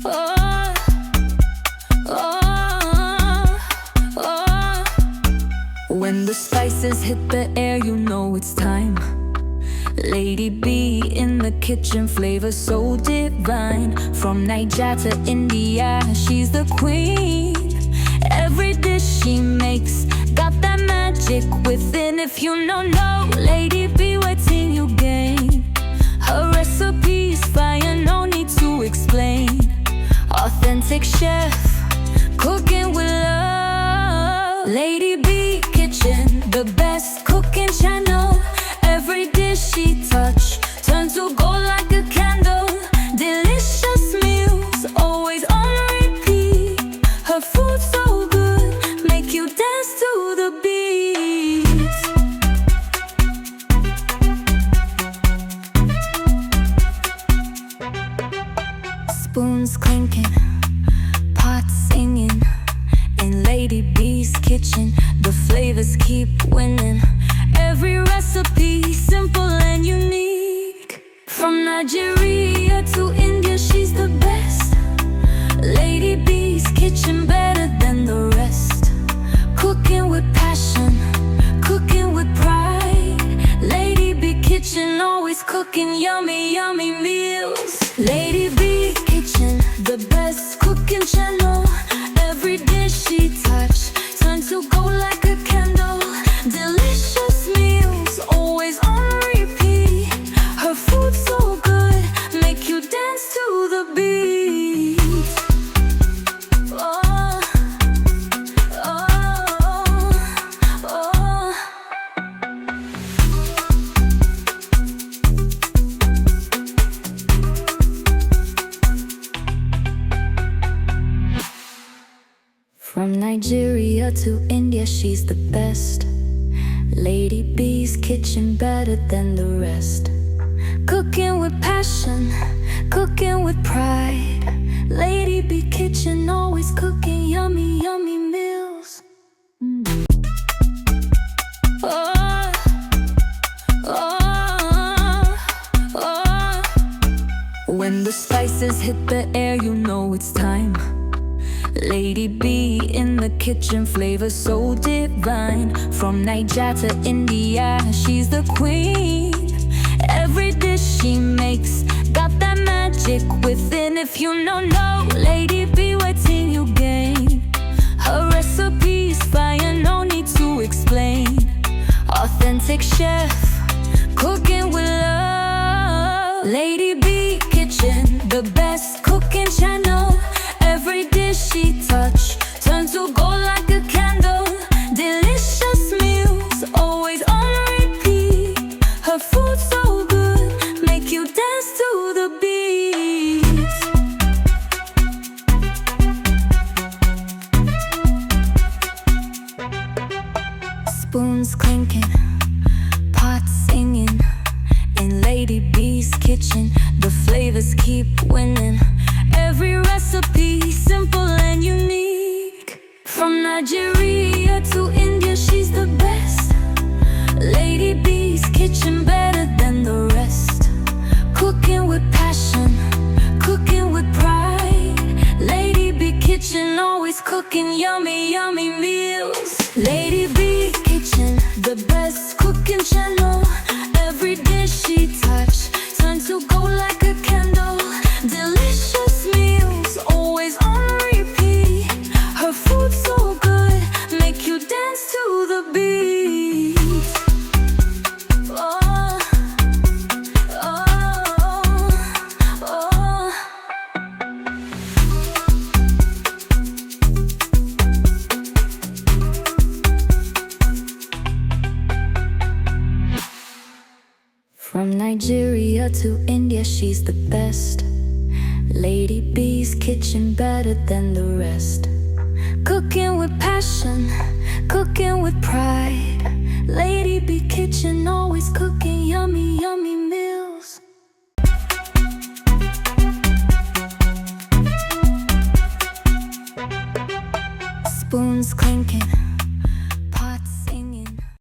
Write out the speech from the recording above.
Oh, oh, oh. When the spices hit the air, you know it's time. Lady B in the kitchen, flavor so divine. From Niger to India, she's the queen. Every dish she makes got that magic within. If you don't know Lady B, wait till you gain. Her recipe's fire, no need to explain. Authentic chef, cooking with love. Lady B Kitchen, the best cooking channel. Every dish she touch turns to gold like a candle. Delicious meals, always on repeat. Her food so good, make you dance to the beat. Spoons clinking, pots singing. In Lady B's kitchen, the flavors keep winning. Every recipe simple and unique. From Nigeria to India, she's the best. Lady B's kitchen, better than the rest. Cooking with passion, cooking with pride. Lady B Kitchen, always cooking yummy, yummy meals. Lady B Kitchen, the best cooking channel. Every dish she touch turns to gold like a candle. Delicious meals, always on repeat. Her food so good, make you dance to the beat. Oh, oh, oh. From Nigeria to India, she's the best. Lady B's kitchen, better than the rest. Cooking with passion, cooking with pride. Lady B Kitchen, always cooking yummy, yummy meals. Oh, oh, oh. When the spices hit the air, you know it's time. Lady B in the kitchen, flavor so divine. From Niger to India, she's the queen. Every dish she makes got that magic within. If you don't know Lady B, wait till you gain. Her recipe's fire, no need to explain. Authentic chef, cooking with love. Lady B Kitchen, the best cooking channel. Every dish she touch turns to gold like a candle. Delicious meals, always on repeat. Her food so good, make you dance to the beat. Spoons clinking, pots singing. In Lady B's kitchen, the flavors keep winning. Every recipe simple and unique. From Nigeria to India, she's the best. Lady B's kitchen, better than the rest. Cooking with passion, cooking with pride. Lady B Kitchen, always cooking yummy, yummy meals. Lady B Kitchen, the best cooking channel. Every dish she touch turns to gold like a candle. Delicious meals, always on repeat. Her food so good, make you dance to the beat. Oh, oh, oh. From Nigeria to India, she's the best. Lady B's kitchen, better than the rest. Cooking with passion, cooking with pride. Lady B Kitchen,